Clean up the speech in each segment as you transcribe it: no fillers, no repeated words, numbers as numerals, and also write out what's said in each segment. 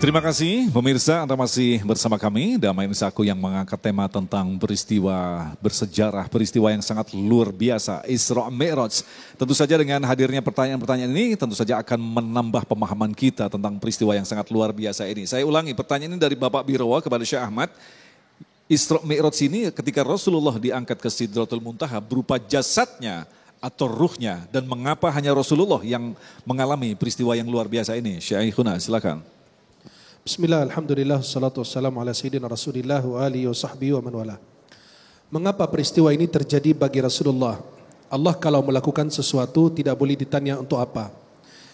Terima kasih pemirsa, Anda masih bersama kami Damai Nusaku yang mengangkat tema tentang peristiwa bersejarah, peristiwa yang sangat luar biasa, Isra Mi'raj. Tentu saja dengan hadirnya pertanyaan-pertanyaan ini tentu saja akan menambah pemahaman kita tentang peristiwa yang sangat luar biasa ini. Saya ulangi pertanyaan ini dari Bapak Birawa kepada Syekh Ahmad. Isra Mi'raj ini ketika Rasulullah diangkat ke Sidratul Muntaha berupa jasadnya atau ruhnya, dan mengapa hanya Rasulullah yang mengalami peristiwa yang luar biasa ini? Syekhuna, silakan. Bismillah, alhamdulillah, salatu wassalamu ala sayyidina Rasulillah wa alihi wa sahbihi wa man wala. Mengapa peristiwa ini terjadi bagi Rasulullah? Allah kalau melakukan sesuatu tidak boleh ditanya untuk apa.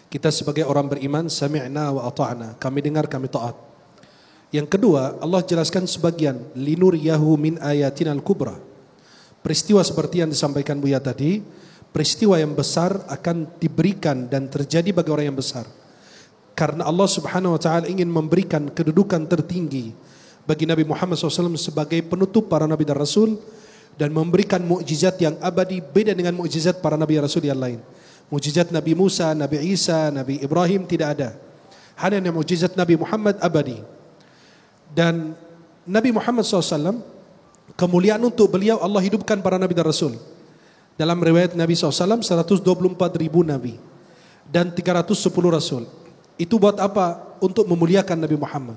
Kita sebagai orang beriman, sami'na wa ata'na, kami dengar, kami taat. Yang kedua, Allah jelaskan sebagian, linuriyahu min ayatina al-kubra. Peristiwa seperti yang disampaikan Buya tadi, peristiwa yang besar akan diberikan dan terjadi bagi orang yang besar. Karena Allah Subhanahu wa taala ingin memberikan kedudukan tertinggi bagi Nabi Muhammad SAW sebagai penutup para nabi dan rasul, dan memberikan mukjizat yang abadi beda dengan mukjizat para nabi dan rasul yang lain. Mukjizat Nabi Musa, Nabi Isa, Nabi Ibrahim tidak ada. Hanya mukjizat Nabi Muhammad abadi. Dan Nabi Muhammad SAW, kemuliaan untuk beliau Allah hidupkan para nabi dan rasul. Dalam riwayat Nabi SAW 124.000 nabi dan 310 rasul. Itu buat apa? Untuk memuliakan Nabi Muhammad.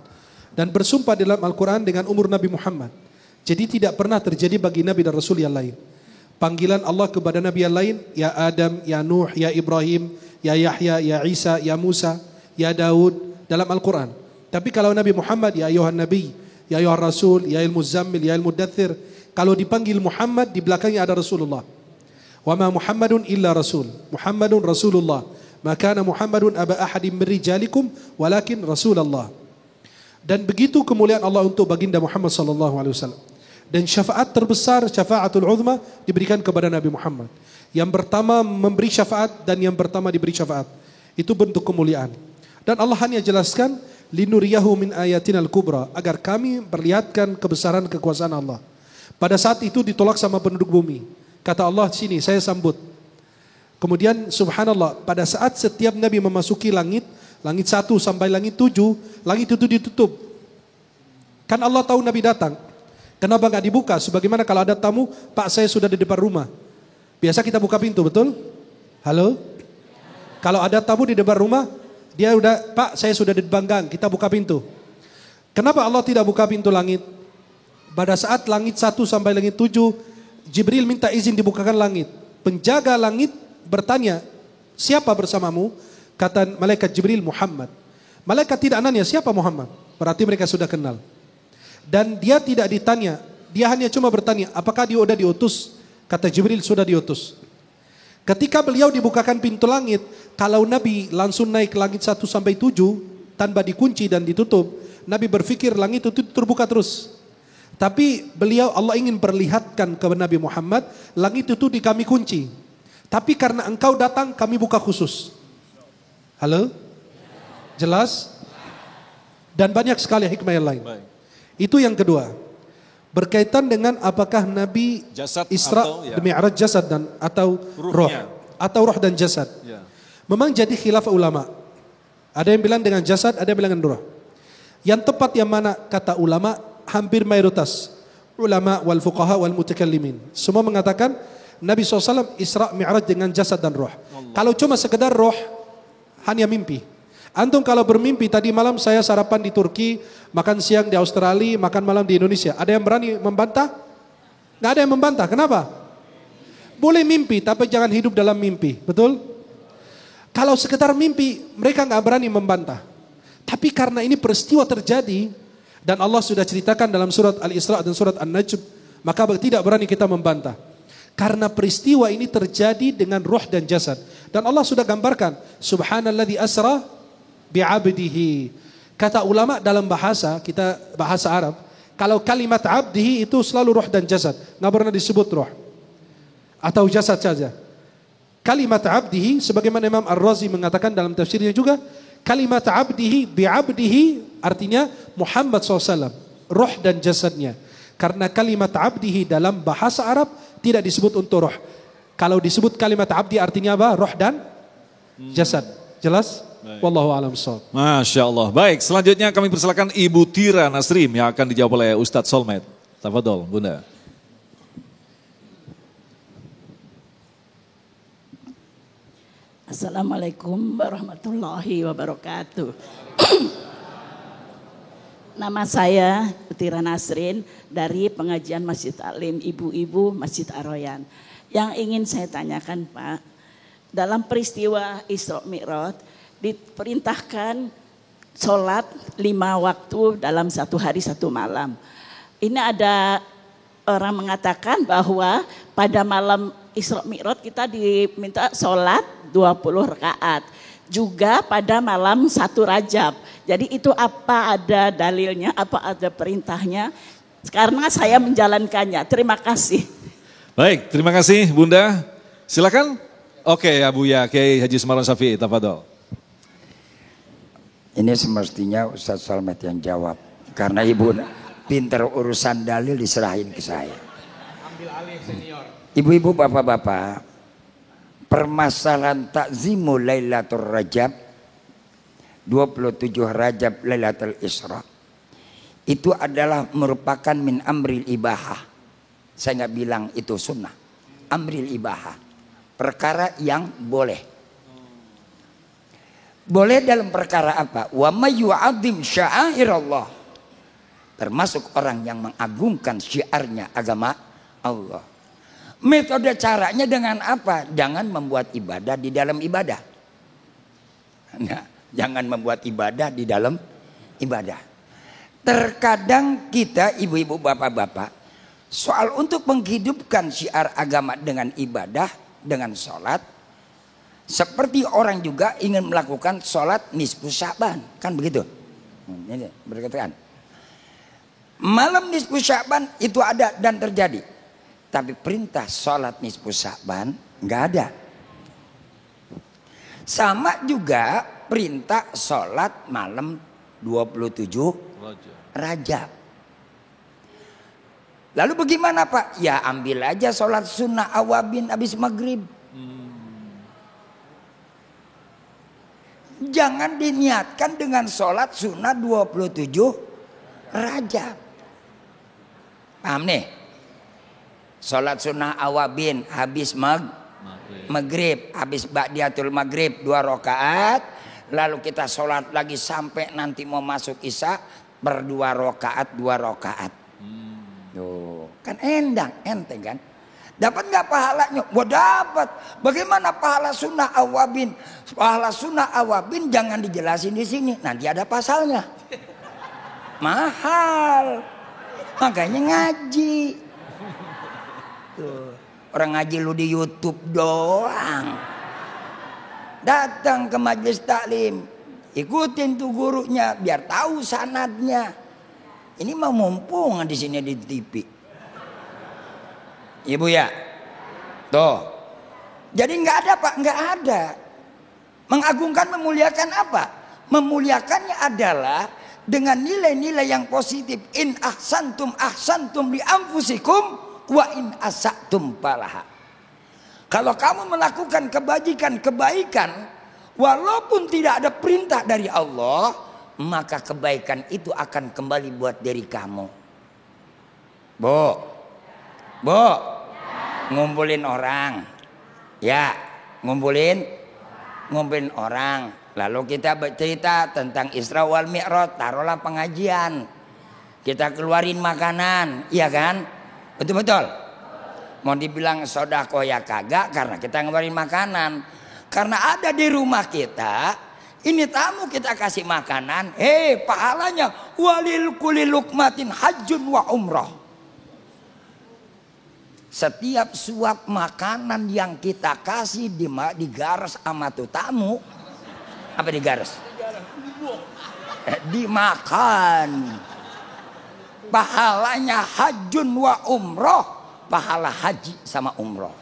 Dan bersumpah dalam Al-Quran dengan umur Nabi Muhammad. Jadi tidak pernah terjadi bagi Nabi dan Rasul yang lain. Panggilan Allah kepada Nabi yang lain, ya Adam, ya Nuh, ya Ibrahim, ya Yahya, ya Isa, ya Musa, ya Daud, dalam Al-Quran. Tapi kalau Nabi Muhammad, ya Ayuhan Nabi, ya Ayuhan Rasul, ya Al-Muzammil, ya Al-Mudathir. Kalau dipanggil Muhammad, di belakangnya ada Rasulullah. Wa ma Muhammadun illa Rasul. Muhammadun Rasulullah. Maka Muhammadun aba ahadim min rijalikum walakin Rasulullah. Dan begitu kemuliaan Allah untuk baginda Muhammad sallallahu alaihi wasallam. Dan syafaat terbesar, syafaatul uzma, diberikan kepada Nabi Muhammad. Yang pertama memberi syafaat dan yang pertama diberi syafaat. Itu bentuk kemuliaan. Dan Allah hanya jelaskan linuriyahu min ayatinal kubra, agar kami perlihatkan kebesaran kekuasaan Allah. Pada saat itu ditolak sama penduduk bumi. Kata Allah, sini saya sambut. Kemudian subhanallah, pada saat setiap Nabi memasuki langit, langit 1 sampai langit 7, langit itu ditutup. Kan Allah tahu Nabi datang. Kenapa gak dibuka? Sebagaimana kalau ada tamu, Pak saya sudah di depan rumah. Biasa kita buka pintu, betul? Halo? Kalau ada tamu di depan rumah, dia udah, Pak saya sudah di depan gang, kita buka pintu. Kenapa Allah tidak buka pintu langit? Pada saat langit 1 sampai langit 7, Jibril minta izin dibukakan langit. Penjaga langit bertanya, siapa bersamamu? Kata malaikat Jibril, Muhammad. Malaikat tidak nanya siapa Muhammad, berarti mereka sudah kenal. Dan dia tidak ditanya, dia hanya cuma bertanya, apakah dia sudah diutus? Kata Jibril, sudah diutus. Ketika beliau dibukakan pintu langit, kalau Nabi langsung naik ke langit 1 sampai 7 tanpa dikunci dan ditutup, Nabi berpikir langit itu terbuka terus. Tapi beliau, Allah ingin perlihatkan kepada Nabi Muhammad, langit itu kami kunci. Tapi karena engkau datang, kami buka khusus. Halo? Jelas? Dan banyak sekali hikmah yang lain. Baik. Itu yang kedua. Berkaitan dengan apakah Nabi Jasad Isra Mi'raj jasad dan atau roh. Atau roh dan jasad. Ya. Memang jadi khilaf ulama. Ada yang bilang dengan jasad, ada yang bilang dengan roh. Yang tepat yang mana kata ulama, hampir mayoritas. Ulama wal fuqaha wal mutakallimin. Semua mengatakan Nabi SAW Isra Mi'raj dengan jasad dan roh. Kalau cuma sekedar roh, hanya mimpi. Antum kalau bermimpi, tadi malam saya sarapan di Turki, makan siang di Australia, makan malam di Indonesia. Ada yang berani membantah? Nggak ada yang membantah. Kenapa? Boleh mimpi, tapi jangan hidup dalam mimpi. Betul? Kalau sekedar mimpi, mereka nggak berani membantah. Tapi karena ini peristiwa terjadi, dan Allah sudah ceritakan dalam surat Al-Isra dan surat An-Najm, maka tidak berani kita membantah. Karena peristiwa ini terjadi dengan roh dan jasad. Dan Allah sudah gambarkan, subhanalladzi asra bi'abdihi. Kata ulama dalam bahasa, kita bahasa Arab, kalau kalimat abdihi itu selalu roh dan jasad. Nggak pernah disebut roh. Atau jasad saja. Kalimat abdihi, sebagaimana Imam Ar-Razi mengatakan dalam tafsirnya juga, kalimat abdihi bi'abdihi artinya Muhammad SAW. Roh dan jasadnya. Karena kalimat abdihi dalam bahasa Arab tidak disebut untuk roh. Kalau disebut kalimat abdi artinya apa? Roh dan jasad. Jelas? Wallahu a'lam bishawab. Masya Allah. Baik, selanjutnya kami persilakan Ibu Tira Nasrim yang akan dijawab oleh Ustadz Solmed. Tafadhol, Bunda. Assalamualaikum warahmatullahi wabarakatuh. Nama saya Tira Nasrin dari pengajian Masjid Alim Ibu-Ibu Masjid Ar-Royan. Yang ingin saya tanyakan Pak, dalam peristiwa Isra Mi'raj diperintahkan sholat 5 waktu dalam 1 hari 1 malam. Ini ada orang mengatakan bahwa pada malam Isra Mi'raj kita diminta sholat 20 rakaat. Juga pada malam 1 Rajab. Jadi itu apa ada dalilnya, apa ada perintahnya? Karena saya menjalankannya. Terima kasih. Baik, terima kasih Bunda. Silakan. Oke ya Buya, Kiai Haji Sumaron Syafi'i, tafadhol. Ini semestinya Ustadz Salmet yang jawab. Karena ibu pinter urusan dalil diserahin ke saya. Ambil alih senior. Ibu-ibu, bapak-bapak, permasalahan takzimu Lailatul Rajab 27 Rajab Lailatul Isra itu adalah merupakan min amril ibahah. Saya nggak bilang itu sunnah, amril ibahah, perkara yang boleh. Boleh dalam perkara apa? Wa may yu'azzim sya'airallah, termasuk orang yang mengagungkan syiarnya agama Allah. Metode caranya dengan apa? Jangan membuat ibadah di dalam ibadah. Nah, jangan membuat ibadah di dalam ibadah. Terkadang kita ibu-ibu bapak-bapak soal untuk menghidupkan syiar agama dengan ibadah, dengan sholat. Seperti orang juga ingin melakukan sholat nisfu Sya'ban. Kan begitu? Ini berkatakan. Malam nisfu Sya'ban itu ada dan terjadi. Tapi perintah sholat nisfu Sya'ban nggak ada. Sama juga perintah sholat malam 27 Rajab. Lalu bagaimana Pak? Ya ambil aja sholat sunnah awabin habis maghrib. Jangan diniatkan dengan sholat sunnah 27 Rajab. Paham nih? Sholat sunnah awabin habis maghrib, habis ba'diyatul maghrib 2 rakaat, lalu kita sholat lagi sampai nanti mau masuk isya ber2 rakaat 2 rakaat. Tuh, kan enteng kan? Dapat nggak pahalanya? Wah dapat. Bagaimana pahala sunnah awabin? Pahala sunnah awabin jangan dijelasin di sini, nanti ada pasalnya. Mahal, makanya ngaji. Orang ngaji lu di YouTube doang. Datang ke majelis taklim, ikutin tuh gurunya biar tahu sanadnya. Ini mah mumpung di sini di TV. Ibu ya, tuh. Jadi nggak ada Pak, nggak ada. Mengagungkan, memuliakan apa? Memuliakannya adalah dengan nilai-nilai yang positif. In ahsantum ahsantum li anfusikum wa in asatum falaha. Kalau kamu melakukan kebaikan walaupun tidak ada perintah dari Allah, maka kebaikan itu akan kembali buat diri kamu. Bu, ngumpulin orang. Ya, ngumpulin orang. Lalu kita bercerita tentang Isra wal Mi'raj, taruhlah pengajian. Kita keluarin makanan, iya kan? Betul-betul. Mau dibilang sodako ya kagak karena kita ngeluarin makanan. Karena ada di rumah kita, ini tamu kita kasih makanan. Pahalanya walil kulli lukmatin hajjun wa umrah. Setiap suap makanan yang kita kasih digaras sama tuh tamu. Apa digaras? Dimakan. Pahalanya hajjun wa umroh, pahala haji sama umroh.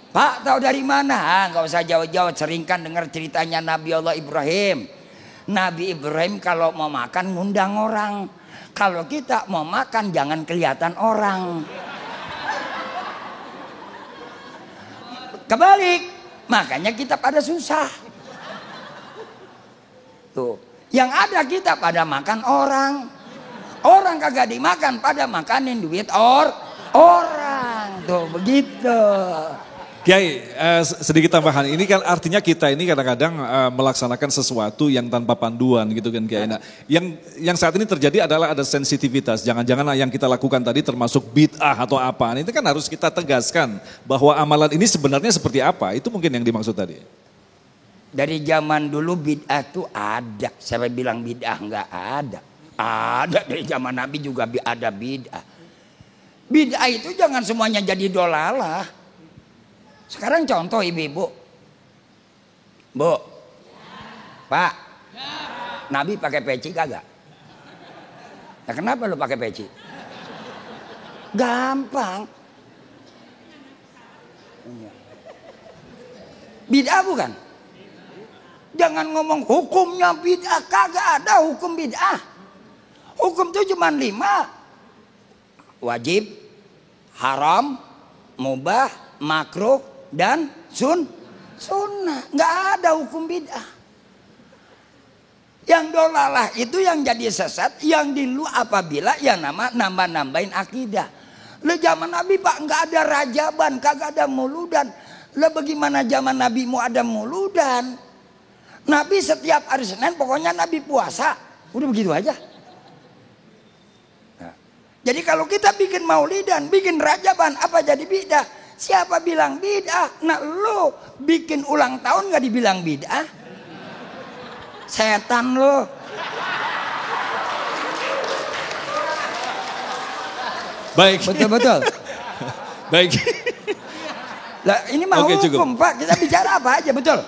Pak tahu dari mana? Nggak usah jauh-jauh, seringkan dengar ceritanya Nabi Allah Ibrahim. Nabi Ibrahim kalau mau makan ngundang orang. Kalau kita mau makan jangan kelihatan orang. Kebalik, makanya kita pada susah. Tuh, yang ada kita pada makan orang. Orang kagak dimakan, pada makanin duit orang. Tuh, begitu. Kiai, sedikit tambahan. Ini kan artinya kita ini kadang-kadang melaksanakan sesuatu yang tanpa panduan gitu kan Kiai. Nah, yang saat ini terjadi adalah ada sensitivitas. Jangan-jangan yang kita lakukan tadi termasuk bid'ah atau apa. Itu kan harus kita tegaskan bahwa amalan ini sebenarnya seperti apa. Itu mungkin yang dimaksud tadi. Dari zaman dulu bid'ah tuh ada. Siapa bilang bid'ah nggak ada? Ada, dari zaman Nabi juga ada bid'ah. Bid'ah itu jangan semuanya jadi dolalah. Sekarang contoh ibu-ibu. Bu. Pak. Nabi pakai peci kagak? Nah, kenapa lu pakai peci? Gampang. Bid'ah bukan? Jangan ngomong hukumnya bid'ah, kagak ada hukum bid'ah. Hukum itu cuma 5. Wajib, haram, mubah, makruh, dan sunnah. Nggak ada hukum bid'ah. Yang dolalah itu yang jadi sesat, yang dilu apabila yang nambah-nambahin akidah. Lah zaman Nabi Pak nggak ada rajaban, kagak ada muludan. Lah bagaimana zaman Nabi mau ada muludan? Nabi setiap hari Senin pokoknya Nabi puasa. Udah begitu aja. Nah, jadi kalau kita bikin maulidan, bikin rajaban, apa jadi bid'ah? Siapa bilang bid'ah? Nah lu bikin ulang tahun gak dibilang bid'ah? Setan lu. Baik. Betul-betul. Baik. Lah ini mah Oke, hukum Pak. Kita bicara apa aja, betul.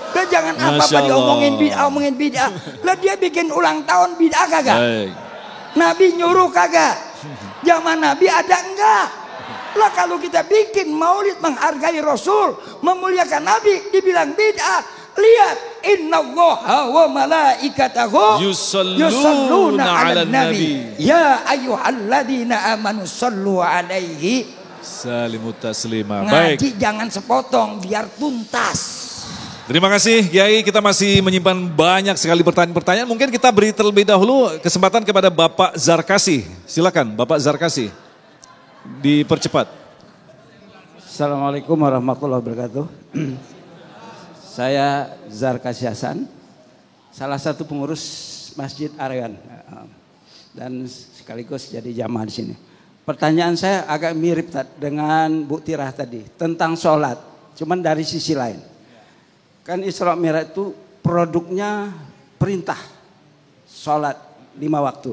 Lah jangan apa-apa Masya Allah. omongin bid'ah. Lah dia bikin ulang tahun bid'ah kagak? Baik. Nabi nyuruh kagak? Zaman Nabi ada enggak? Lah kalau kita bikin maulid menghargai Rasul, memuliakan Nabi, dibilang bid'ah. Lihat, innallaha wa malaikatahu Yusalluna 'alan nabi. Ya ayyuhalladzina amanu sallu 'alaihi Salimut taslima. Baik. Ngaji jangan sepotong biar tuntas. Terima kasih Kiai, kita masih menyimpan banyak sekali pertanyaan-pertanyaan. Mungkin kita beri terlebih dahulu kesempatan kepada Bapak Zarkasi. Silakan Bapak Zarkasi. Dipercepat. Assalamualaikum warahmatullahi wabarakatuh. Saya Zarkasi Hasan, salah satu pengurus Masjid Aroyan dan sekaligus jadi jamaah di sini. Pertanyaan saya agak mirip dengan Bu Tirah tadi tentang sholat, cuman dari sisi lain. Kan Isra Mi'raj itu produknya perintah sholat 5 waktu.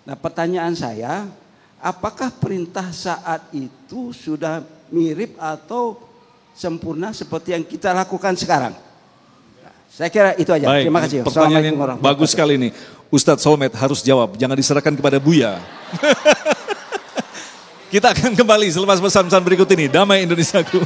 Nah pertanyaan saya, apakah perintah saat itu sudah mirip atau sempurna seperti yang kita lakukan sekarang? Nah, saya kira itu aja. Baik, terima kasih. pertanyaan yang bagus sekali ini. Ustadz Solmed harus jawab, jangan diserahkan kepada Buya. Kita akan kembali selepas pesan-pesan berikut ini. Damai Indonesiaku.